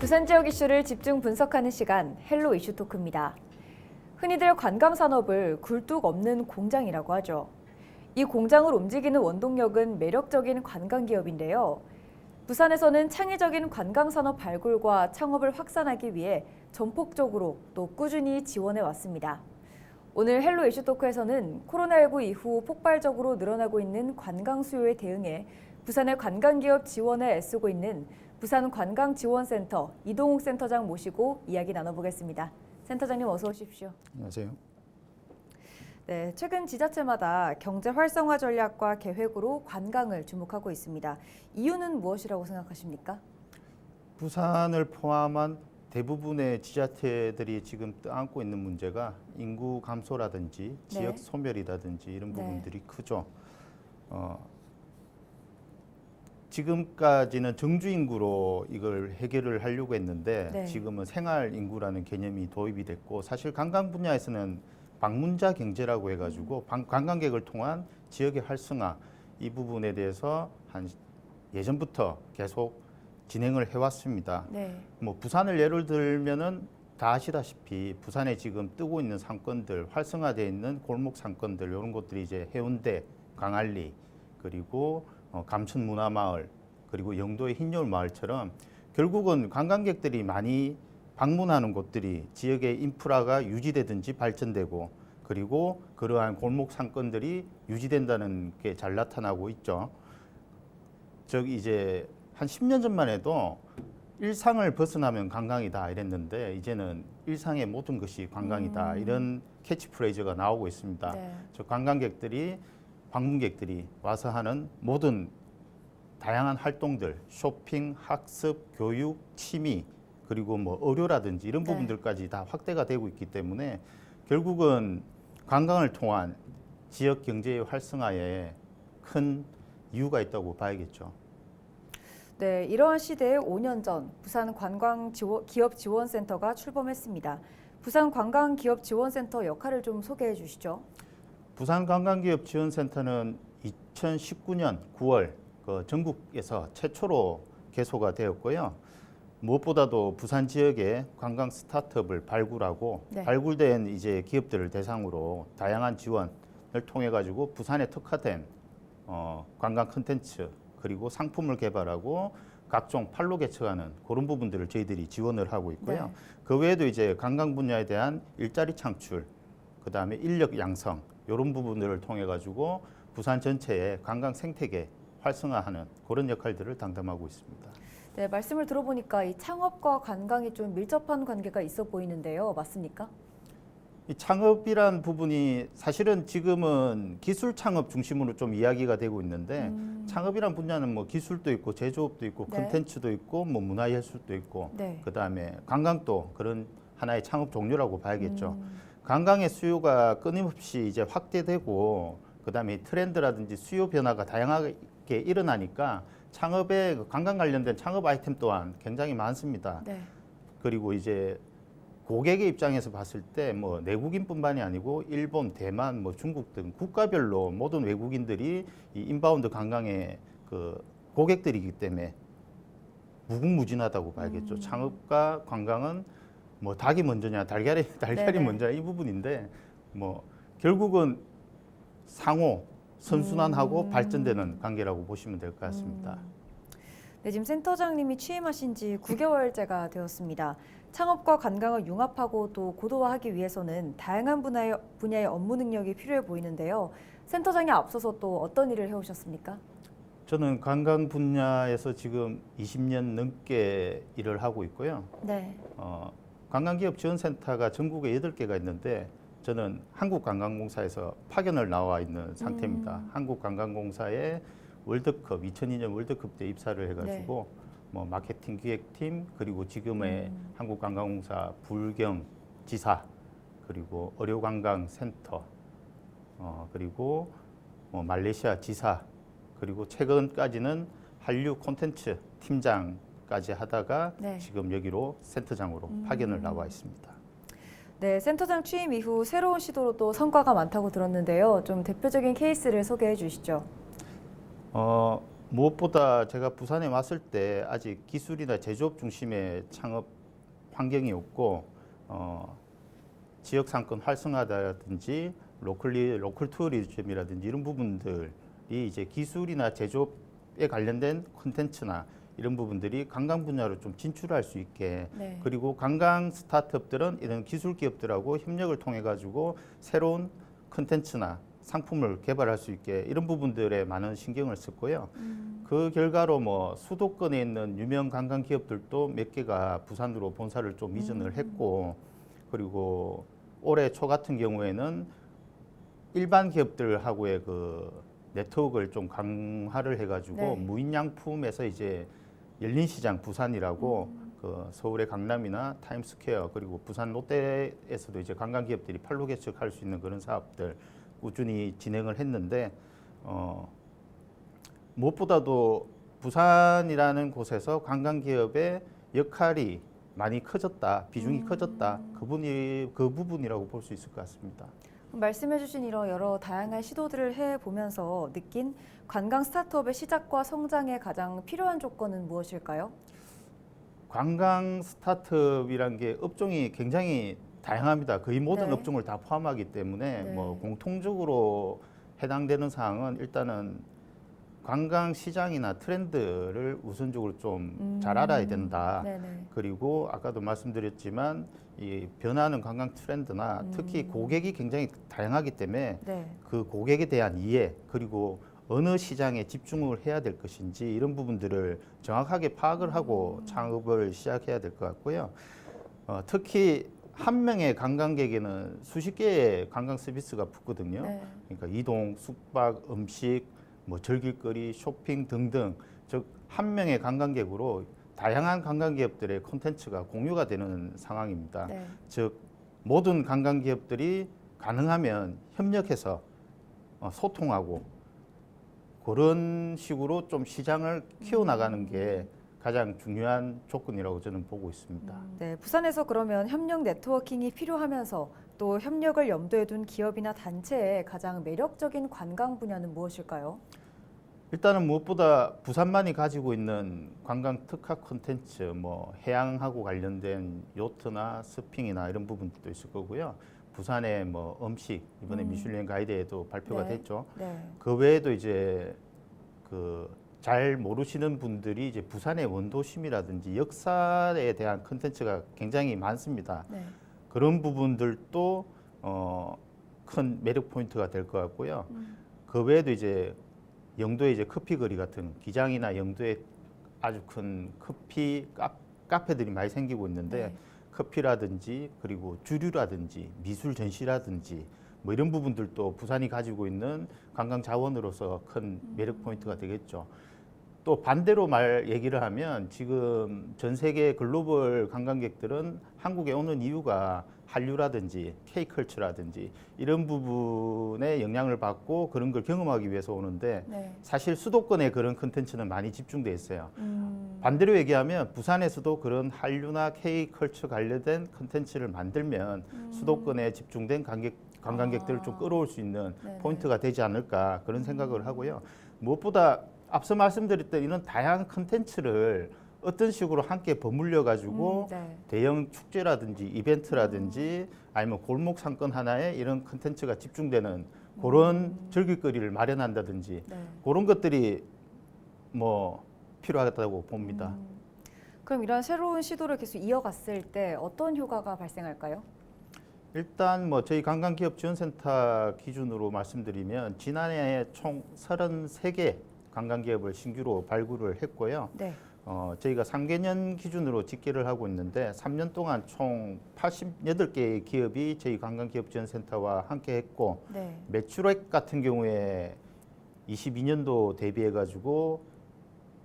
부산 지역 이슈를 집중 분석하는 시간, 헬로 이슈 토크입니다. 흔히들 관광 산업을 굴뚝 없는 공장이라고 하죠. 이 공장을 움직이는 원동력은 매력적인 관광 기업인데요. 부산에서는 창의적인 관광 산업 발굴과 창업을 확산하기 위해 전폭적으로 또 꾸준히 지원해 왔습니다. 오늘 헬로 이슈 토크에서는 코로나19 이후 폭발적으로 늘어나고 있는 관광 수요에 대응해 부산의 관광기업 지원에 애쓰고 있는 부산관광지원센터 이동욱 센터장 모시고 이야기 나눠보겠습니다. 센터장님 어서 오십시오. 안녕하세요. 네, 최근 지자체마다 경제 활성화 전략과 계획으로 관광을 주목하고 있습니다. 이유는 무엇이라고 생각하십니까? 부산을 포함한 대부분의 지자체들이 지금 떠안고 있는 문제가 인구 감소라든지 지역 소멸이라든지 이런 부분들이 크죠. 지금까지는 정주 인구로 이걸 해결을 하려고 했는데 지금은 생활 인구라는 개념이 도입이 됐고, 사실 관광 분야에서는 방문자 경제라고 해가지고 관광객을 통한 지역의 활성화, 이 부분에 대해서 한 예전부터 계속 진행을 해왔습니다. 뭐 부산을 예를 들면은 다 아시다시피 부산에 지금 뜨고 있는 상권들, 활성화되어 있는 골목 상권들, 이런 것들이 이제 해운대, 광안리, 그리고 감천 문화마을, 그리고 영도의 흰여울 마을처럼 결국은 관광객들이 많이 방문하는 곳들이 지역의 인프라가 유지되든지 발전되고, 그리고 그러한 골목 상권들이 유지된다는 게 잘 나타나고 있죠. 저기 이제 한 10년 전만 해도 일상을 벗어나면 관광이다 이랬는데, 이제는 일상의 모든 것이 관광이다, 이런 캐치프레이즈가 나오고 있습니다. 저 관광객들이, 방문객들이 와서 하는 모든 다양한 활동들, 쇼핑, 학습, 교육, 취미, 그리고 뭐 의료라든지 이런 부분들까지 다 확대가 되고 있기 때문에 결국은 관광을 통한 지역 경제의 활성화에 큰 이유가 있다고 봐야겠죠. 네, 이러한 시대에 5년 전 부산관광기업지원센터가 출범했습니다. 부산관광기업지원센터 역할을 좀 소개해 주시죠. 부산관광기업지원센터는 2019년 9월 전국에서 최초로 개소가 되었고요. 무엇보다도 부산 지역의 관광 스타트업을 발굴하고 발굴된 이제 기업들을 대상으로 다양한 지원을 통해 가지고 부산에 특화된 관광 콘텐츠, 그리고 상품을 개발하고 각종 판로 개척하는 그런 부분들을 저희들이 지원을 하고 있고요. 그 외에도 이제 관광 분야에 대한 일자리 창출, 그다음에 인력 양성, 이런 부분들을 통해 가지고 부산 전체의 관광 생태계 활성화하는 그런 역할들을 담당하고 있습니다. 네, 말씀을 들어보니까 이 창업과 관광이 좀 밀접한 관계가 있어 보이는데요. 맞습니까? 이 창업이란 부분이 사실은 지금은 기술 창업 중심으로 좀 이야기가 되고 있는데, 창업이란 분야는 뭐 기술도 있고 제조업도 있고 콘텐츠도 있고 뭐 문화예술도 있고 그다음에 관광도 그런 하나의 창업 종류라고 봐야겠죠. 관광의 수요가 끊임없이 이제 확대되고, 그다음에 트렌드라든지 수요 변화가 다양하게 일어나니까 창업에 관광 관련된 창업 아이템 또한 굉장히 많습니다. 그리고 이제 고객의 입장에서 봤을 때 뭐 내국인뿐만이 아니고 일본, 대만, 뭐 중국 등 국가별로 모든 외국인들이 이 인바운드 관광의 그 고객들이기 때문에 무궁무진하다고 봐야겠죠. 창업과 관광은 뭐 닭이 먼저냐 달걀이 먼저냐 이 부분인데, 뭐 결국은 상호 선순환하고 발전되는 관계라고 보시면 될 것 같습니다. 네, 지금 센터장님이 취임하신 지 9개월째가 되었습니다. 창업과 관광을 융합하고 또 고도화하기 위해서는 다양한 분야의 업무 능력이 필요해 보이는데요. 센터장이 앞서서 또 어떤 일을 해오셨습니까? 저는 관광 분야에서 지금 20년 넘게 일을 하고 있고요. 관광기업지원센터가 전국에 8개가 있는데, 저는 한국관광공사에서 파견을 나와 있는 상태입니다. 한국관광공사의 월드컵, 2002년 월드컵 때 입사를 해가지고 뭐 마케팅 기획팀, 그리고 지금의 한국관광공사 불경지사, 그리고 의료관광센터, 그리고 뭐 말레이시아 지사, 그리고 최근까지는 한류 콘텐츠 팀장까지 하다가 지금 여기로 센터장으로 파견을 나와 있습니다. 네, 센터장 취임 이후 새로운 시도로 또 성과가 많다고 들었는데요. 좀 대표적인 케이스를 소개해 주시죠. 무엇보다 제가 부산에 왔을 때 아직 기술이나 제조업 중심의 창업 환경이 없고 지역 상권 활성화라든지 로컬 투어리즘이라든지 이런 부분들이 이제 기술이나 제조업에 관련된 콘텐츠나 이런 부분들이 관광 분야로 좀 진출할 수 있게 네. 그리고 관광 스타트업들은 이런 기술 기업들하고 협력을 통해 가지고 새로운 콘텐츠나 상품을 개발할 수 있게 이런 부분들에 많은 신경을 썼고요. 그 결과로 뭐 수도권에 있는 유명 관광 기업들도 몇 개가 부산으로 본사를 좀 이전을 했고 그리고 올해 초 같은 경우에는 일반 기업들하고의 그 네트워크를 좀 강화를 해가지고 네. 무인양품에서 이제 열린시장 부산이라고 그 서울의 강남이나 타임스퀘어 그리고 부산 롯데에서도 이제 관광 기업들이 팔로 개척할 수 있는 그런 사업들 꾸준히 진행을 했는데 무엇보다도 부산이라는 곳에서 관광 기업의 역할이 많이 커졌다, 비중이 커졌다. 그 부분이라고 볼 수 있을 것 같습니다. 말씀해주신 이런 여러 다양한 시도들을 해보면서 느낀 관광 스타트업의 시작과 성장에 가장 필요한 조건은 무엇일까요? 관광 스타트업이란 게 업종이 굉장히 다양합니다. 거의 모든 네. 업종을 다 포함하기 때문에 네. 뭐 공통적으로 해당되는 사항은 일단은 관광 시장이나 트렌드를 우선적으로 좀 잘 알아야 된다. 네네. 그리고 아까도 말씀드렸지만 이 변화하는 관광 트렌드나 특히 고객이 굉장히 다양하기 때문에 네. 그 고객에 대한 이해 그리고 어느 시장에 집중을 해야 될 것인지 이런 부분들을 정확하게 파악을 하고 창업을 시작해야 될 것 같고요. 특히 한 명의 관광객에는 수십 개의 관광 서비스가 붙거든요. 네. 그러니까 이동, 숙박, 음식, 뭐 즐길거리, 쇼핑 등등 즉 한 명의 관광객으로 다양한 관광기업들의 콘텐츠가 공유가 되는 상황입니다. 네. 즉 모든 관광기업들이 가능하면 협력해서 소통하고 그런 식으로 좀 시장을 키워나가는 게 가장 중요한 조건이라고 저는 보고 있습니다. 네, 부산에서 그러면 협력 네트워킹이 필요하면서 또 협력을 염두에 둔 기업이나 단체의 가장 매력적인 관광 분야는 무엇일까요? 일단은 무엇보다 부산만이 가지고 있는 관광 특화 콘텐츠, 뭐 해양하고 관련된 요트나 서핑이나 이런 부분들도 있을 거고요. 부산의 뭐 음식 이번에 미슐랭 가이드에도 발표가 네. 됐죠. 네. 그 외에도 이제 그 잘 모르시는 분들이 이제 부산의 원도심이라든지 역사에 대한 콘텐츠가 굉장히 많습니다. 네. 그런 부분들도 큰 매력 포인트가 될 것 같고요. 그 외에도 이제 영도에 이제 커피 거리 같은 기장이나 영도에 아주 큰 커피 카페들이 많이 생기고 있는데 네. 커피라든지 그리고 주류라든지 미술 전시라든지 뭐 이런 부분들도 부산이 가지고 있는 관광 자원으로서 큰 매력 포인트가 되겠죠. 또 반대로 얘기를 하면 지금 전 세계 글로벌 관광객들은 한국에 오는 이유가 한류라든지 K컬처라든지 이런 부분에 영향을 받고 그런 걸 경험하기 위해서 오는데 네. 사실 수도권에 그런 컨텐츠는 많이 집중돼 있어요. 반대로 얘기하면 부산에서도 그런 한류나 K컬처 관련된 컨텐츠를 만들면 수도권에 집중된 관광객들을 좀 끌어올 수 있는 네네. 포인트가 되지 않을까 그런 생각을 하고요. 무엇보다 앞서 말씀드렸던 이런 다양한 컨텐츠를 어떤 식으로 함께 버물려 가지고 네. 대형 축제라든지 이벤트라든지 아니면 골목 상권 하나에 이런 컨텐츠가 집중되는 그런 즐길거리를 마련한다든지 네. 그런 것들이 뭐 필요하다고 봅니다. 그럼 이런 새로운 시도를 계속 이어갔을 때 어떤 효과가 발생할까요? 일단 뭐 저희 관광기업지원센터 기준으로 말씀드리면 지난해 총 33개 관광기업을 신규로 발굴을 했고요. 네. 저희가 3개년 기준으로 집계를 하고 있는데 3년 동안 총 88개의 기업이 저희 관광기업지원센터와 함께 했고 네. 매출액 같은 경우에 22년도 대비해 가지고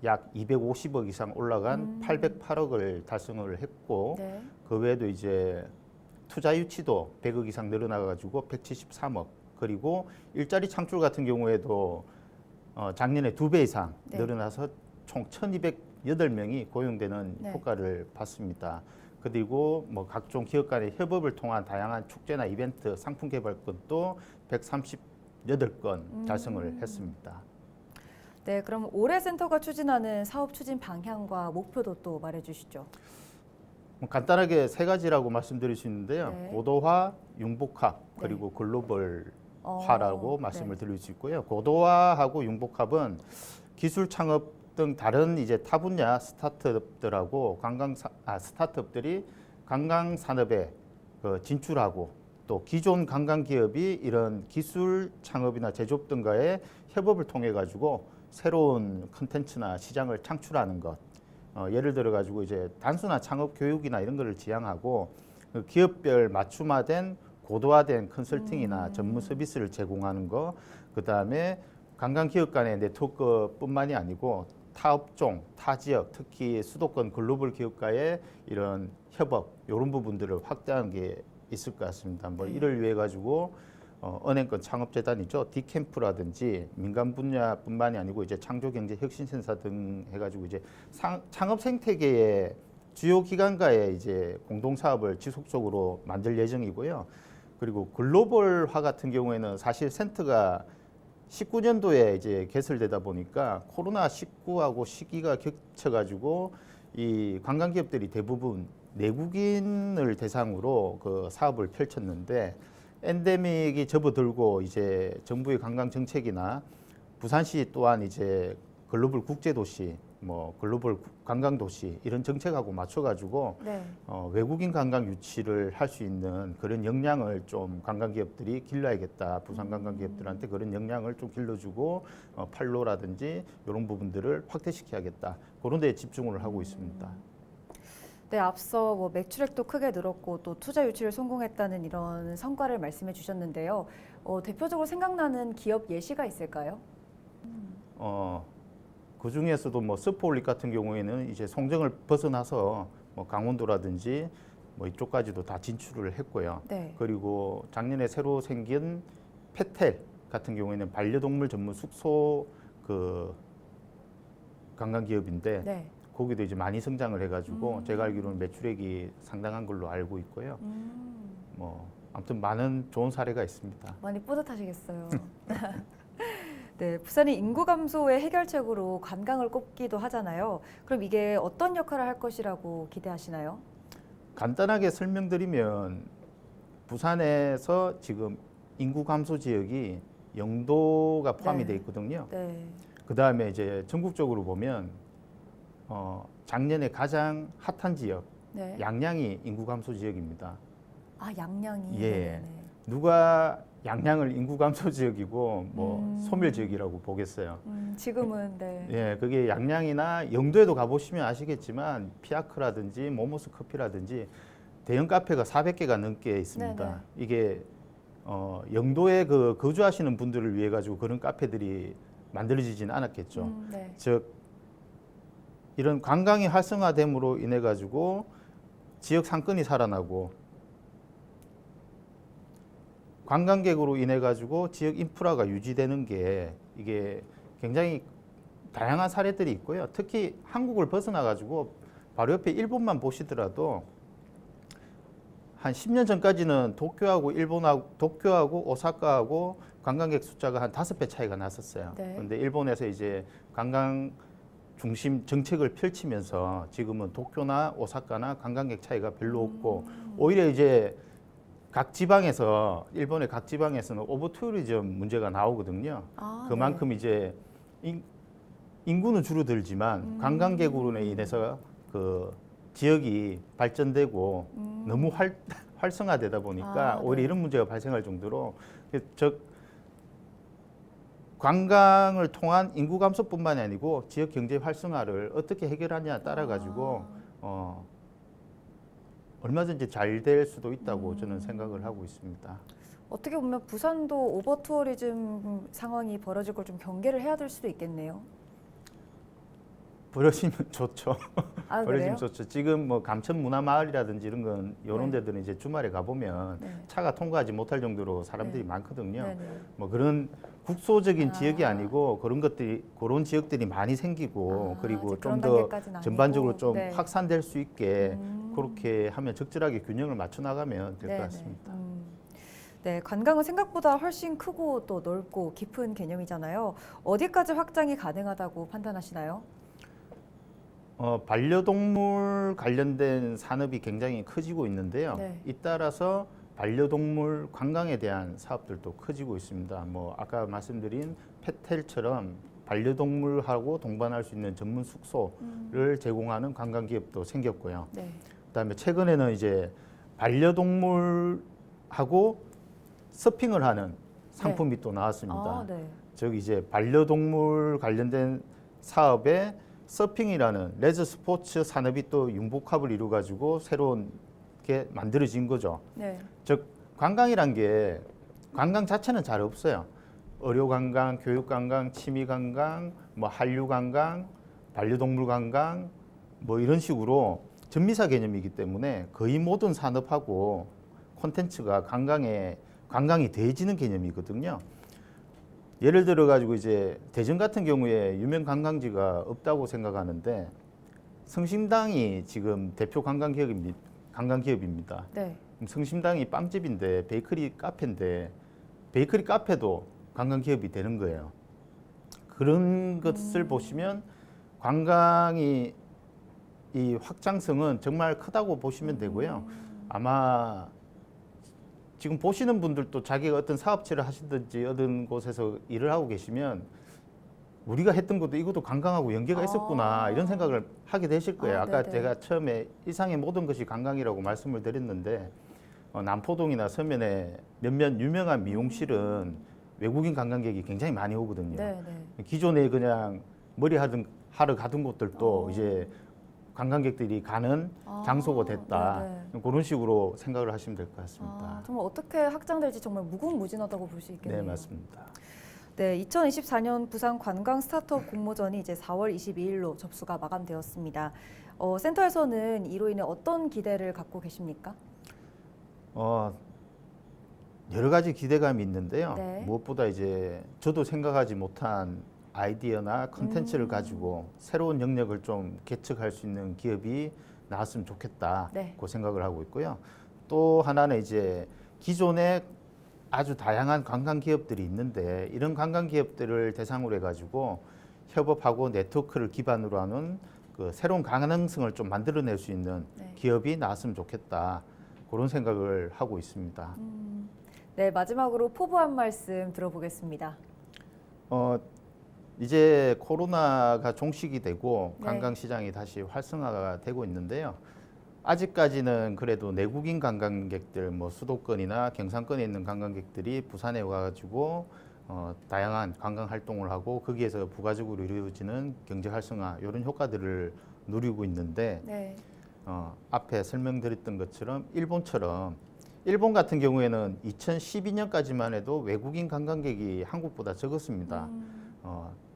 약 250억 이상 올라간 808억을 달성을 했고 네. 그 외에도 이제 투자 유치도 100억 이상 늘어나 가지고 173억 그리고 일자리 창출 같은 경우에도 작년에 2배 이상 네. 늘어나서 총 1,208명이 고용되는 네. 효과를 봤습니다. 그리고 뭐 각종 기업 간의 협업을 통한 다양한 축제나 이벤트, 상품 개발 건도 138건 달성을 했습니다. 네, 그럼 올해 센터가 추진하는 사업 추진 방향과 목표도 또 말해주시죠. 간단하게 세 가지라고 말씀드릴 수 있는데요. 네. 고도화, 융복합, 그리고 글로벌화라고 네. 말씀을 드릴 수 있고요. 고도화하고 융복합은 기술 창업 등 다른 이제 타 분야 스타트업들하고 스타트업들이 관광 산업에 진출하고 또 기존 관광 기업이 이런 기술 창업이나 제조업 등과의 협업을 통해 가지고 새로운 콘텐츠나 시장을 창출하는 것. 예를 들어 가지고 이제 단순한 창업 교육이나 이런 거를 지향하고 그 기업별 맞춤화된 고도화된 컨설팅이나 전문 서비스를 제공하는 거. 그다음에 관광 기업 간의 네트워크뿐만이 아니고 타 업종, 타 지역, 특히 수도권 글로벌 기업과의 이런 협업 이런 부분들을 확대하는 게 있을 것 같습니다. 뭐 이를 위해 가지고 은행권 창업재단이죠. 디캠프라든지 민간 분야뿐만이 아니고 이제 창조경제혁신센터 등 해가지고 이제 창업 생태계의 주요 기관과의 이제 공동 사업을 지속적으로 만들 예정이고요. 그리고 글로벌화 같은 경우에는 사실 센터가 19년도에 이제 개설되다 보니까 코로나19하고 시기가 겹쳐가지고 이 관광기업들이 대부분 내국인을 대상으로 그 사업을 펼쳤는데 엔데믹이 접어들고 이제 정부의 관광 정책이나 부산시 또한 이제 글로벌 국제도시, 뭐 글로벌 관광도시 이런 정책하고 맞춰가지고 네. 외국인 관광 유치를 할 수 있는 그런 역량을 좀 관광기업들이 길러야겠다. 부산 관광기업들한테 그런 역량을 좀 길러주고 판로라든지 이런 부분들을 확대시켜야겠다. 그런 데에 집중을 하고 있습니다. 네, 앞서 뭐 매출액도 크게 늘었고 또 투자 유치를 성공했다는 이런 성과를 말씀해 주셨는데요. 대표적으로 생각나는 기업 예시가 있을까요? 그 중에서도 뭐 스포올릭 같은 경우에는 이제 송정을 벗어나서 뭐 강원도라든지 뭐 이쪽까지도 다 진출을 했고요. 네. 그리고 작년에 새로 생긴 페텔 같은 경우에는 반려동물 전문 숙소 그 관광 기업인데 네. 거기도 이제 많이 성장을 해가지고 제가 알기로는 매출액이 상당한 걸로 알고 있고요. 뭐 아무튼 많은 좋은 사례가 있습니다. 많이 뿌듯하시겠어요. 네, 부산이 인구 감소의 해결책으로 관광을 꼽기도 하잖아요. 그럼 이게 어떤 역할을 할 것이라고 기대하시나요? 간단하게 설명드리면 부산에서 지금 인구 감소 지역이 영도가 포함이 네. 돼 있거든요. 네. 그 다음에 이제 전국적으로 보면 작년에 가장 핫한 지역 네. 양양이 인구 감소 지역입니다. 아, 양양이. 예. 네네. 누가 양양을 인구 감소 지역이고 뭐 소멸 지역이라고 보겠어요. 지금은 네. 예, 그게 양양이나 영도에도 가보시면 아시겠지만 피아크라든지 모모스 커피라든지 대형 카페가 400개가 넘게 있습니다. 네네. 이게 영도에 그 거주하시는 분들을 위해 가지고 그런 카페들이 만들어지지는 않았겠죠. 네. 즉 이런 관광이 활성화됨으로 인해 가지고 지역 상권이 살아나고 관광객으로 인해 가지고 지역 인프라가 유지되는 게 이게 굉장히 다양한 사례들이 있고요. 특히 한국을 벗어나 가지고 바로 옆에 일본만 보시더라도 한 10년 전까지는 도쿄하고 오사카하고 관광객 숫자가 한 5배 차이가 났었어요. 네. 그런데 일본에서 이제 관광 중심 정책을 펼치면서 지금은 도쿄나 오사카나 관광객 차이가 별로 없고 오히려 이제 각 지방에서 일본의 각 지방에서는 오버투리즘 문제가 나오거든요. 아, 그만큼 네. 이제 인구는 줄어들지만 관광객으로 인해서 그 지역이 발전되고 너무 활성화되다 보니까 아, 오히려 네. 이런 문제가 발생할 정도로 즉 관광을 통한 인구 감소뿐만이 아니고 지역 경제 활성화를 어떻게 해결하냐에 따라 가지고 얼마든지 잘 될 수도 있다고 저는 생각을 하고 있습니다. 어떻게 보면 부산도 오버 투어리즘 상황이 벌어질 걸 좀 경계를 해야 될 수도 있겠네요. 벌어지면 좋죠. 아, 벌어지면 그래요? 좋죠. 지금 뭐 감천 문화마을이라든지 이런 건 이런 네. 데들은 이제 주말에 가보면 네. 차가 통과하지 못할 정도로 사람들이 네. 많거든요. 네네. 뭐 그런 국소적인 지역이 아. 아니고 그런 지역들이 많이 생기고 그리고 아직 좀 그런 더 단계까지는 전반적으로 아니고. 좀 네. 확산될 수 있게 그렇게 하면 적절하게 균형을 맞춰 나가면 될 것 네네. 같습니다. 네, 관광은 생각보다 훨씬 크고 또 넓고 깊은 개념이잖아요. 어디까지 확장이 가능하다고 판단하시나요? 반려동물 관련된 산업이 굉장히 커지고 있는데요. 네. 잇따라서 반려동물 관광에 대한 사업들도 커지고 있습니다. 뭐 아까 말씀드린 페텔처럼 반려동물하고 동반할 수 있는 전문 숙소를 제공하는 관광 기업도 생겼고요. 네. 그다음에 최근에는 이제 반려동물하고 서핑을 하는 상품이 또 나왔습니다. 아, 네. 즉 이제 반려동물 관련된 사업에 서핑이라는 레저 스포츠 산업이 또 융복합을 이루 가지고 새로운 게 만들어진 거죠. 네. 즉 관광이란 게 관광 자체는 잘 없어요. 의료 관광, 교육 관광, 취미 관광, 뭐 한류 관광, 반려동물 관광 뭐 이런 식으로 전미사 개념이기 때문에 거의 모든 산업하고 콘텐츠가 관광이 더해지는 개념이거든요. 예를 들어 가지고 이제 대전 같은 경우에 유명 관광지가 없다고 생각하는데 성심당이 지금 대표 관광기업입니다. 네. 성심당이 빵집인데 베이커리 카페인데 베이커리 카페도 관광기업이 되는 거예요. 그런 것을 보시면 관광이 이 확장성은 정말 크다고 보시면 되고요. 아마 지금 보시는 분들도 자기가 어떤 사업체를 하시든지 어떤 곳에서 일을 하고 계시면 우리가 했던 것도 이것도 관광하고 연계가 있었구나 이런 생각을 하게 되실 거예요. 아까 네네. 제가 처음에 일상의 모든 것이 관광이라고 말씀을 드렸는데 남포동이나 서면에 몇몇 유명한 미용실은 외국인 관광객이 굉장히 많이 오거든요. 네, 네. 기존에 그냥 머리 하러 가던 곳들도 어. 이제 관광객들이 가는 장소가 됐다. 네네. 그런 식으로 생각을 하시면 될 것 같습니다. 아, 정말 어떻게 확장될지 정말 무궁무진하다고 볼 수 있겠네요. 네, 맞습니다. 네, 2024년 부산 관광 스타트업 공모전이 이제 4월 22일로 접수가 마감되었습니다. 센터에서는 이로 인해 어떤 기대를 갖고 계십니까? 여러 가지 기대감이 있는데요. 네. 무엇보다 이제 저도 생각하지 못한 아이디어나 컨텐츠를 가지고 새로운 영역을 좀 개척할 수 있는 기업이 나왔으면 좋겠다. 네. 그 생각을 하고 있고요. 또 하나는 이제 기존에 아주 다양한 관광 기업들이 있는데 이런 관광 기업들을 대상으로 해가지고 협업하고 네트워크를 기반으로 하는 그 새로운 가능성을 좀 만들어낼 수 있는 네. 기업이 나왔으면 좋겠다. 그런 생각을 하고 있습니다. 네, 마지막으로 포부한 말씀 들어보겠습니다. 이제 코로나가 종식이 되고 네. 관광 시장이 다시 활성화가 되고 있는데요. 아직까지는 그래도 내국인 관광객들, 뭐 수도권이나 경상권에 있는 관광객들이 부산에 와가지고 다양한 관광 활동을 하고 거기에서 부가적으로 이루어지는 경제 활성화 이런 효과들을 누리고 있는데 네. 앞에 설명드렸던 것처럼 일본 같은 경우에는 2012년까지만 해도 외국인 관광객이 한국보다 적었습니다.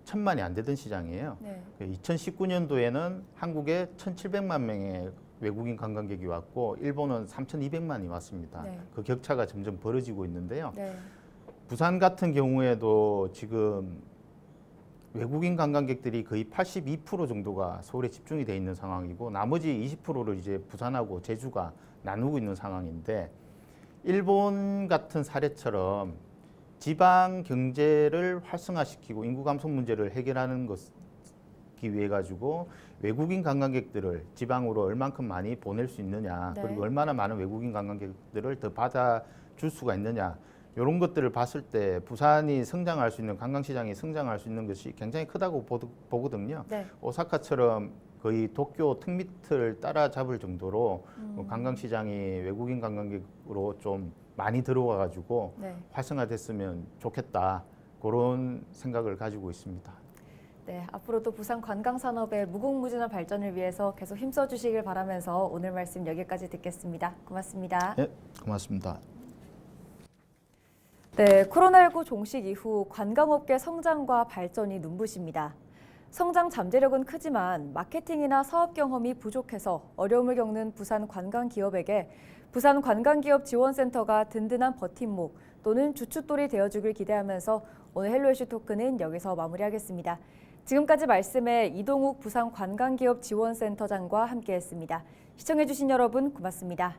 1,000만이 안 되던 시장이에요. 네. 2019년도에는 한국에 1,700만 명의 외국인 관광객이 왔고 일본은 3,200만이 왔습니다. 네. 그 격차가 점점 벌어지고 있는데요. 네. 부산 같은 경우에도 지금 외국인 관광객들이 거의 82% 정도가 서울에 집중이 돼 있는 상황이고 나머지 20%를 이제 부산하고 제주가 나누고 있는 상황인데 일본 같은 사례처럼 지방 경제를 활성화시키고 인구 감소 문제를 해결하는 것기 위해 가지고 외국인 관광객들을 지방으로 얼만큼 많이 보낼 수 있느냐 네. 그리고 얼마나 많은 외국인 관광객들을 더 받아줄 수가 있느냐 이런 것들을 봤을 때 부산이 성장할 수 있는 관광시장이 성장할 수 있는 것이 굉장히 크다고 보거든요. 네. 오사카처럼 거의 도쿄 턱밑을 따라잡을 정도로 관광시장이 외국인 관광객으로 좀 많이 들어와 가지고 네. 활성화됐으면 좋겠다 그런 생각을 가지고 있습니다. 네, 앞으로도 부산 관광산업의 무궁무진한 발전을 위해서 계속 힘써 주시길 바라면서 오늘 말씀 여기까지 듣겠습니다. 고맙습니다. 네, 고맙습니다. 네, 코로나19 종식 이후 관광업계 성장과 발전이 눈부십니다. 성장 잠재력은 크지만 마케팅이나 사업 경험이 부족해서 어려움을 겪는 부산 관광기업에게 부산 관광기업 지원센터가 든든한 버팀목 또는 주춧돌이 되어주길 기대하면서 오늘 헬로 이슈 토크는 여기서 마무리하겠습니다. 지금까지 말씀에 이동욱 부산 관광기업 지원센터장과 함께했습니다. 시청해주신 여러분 고맙습니다.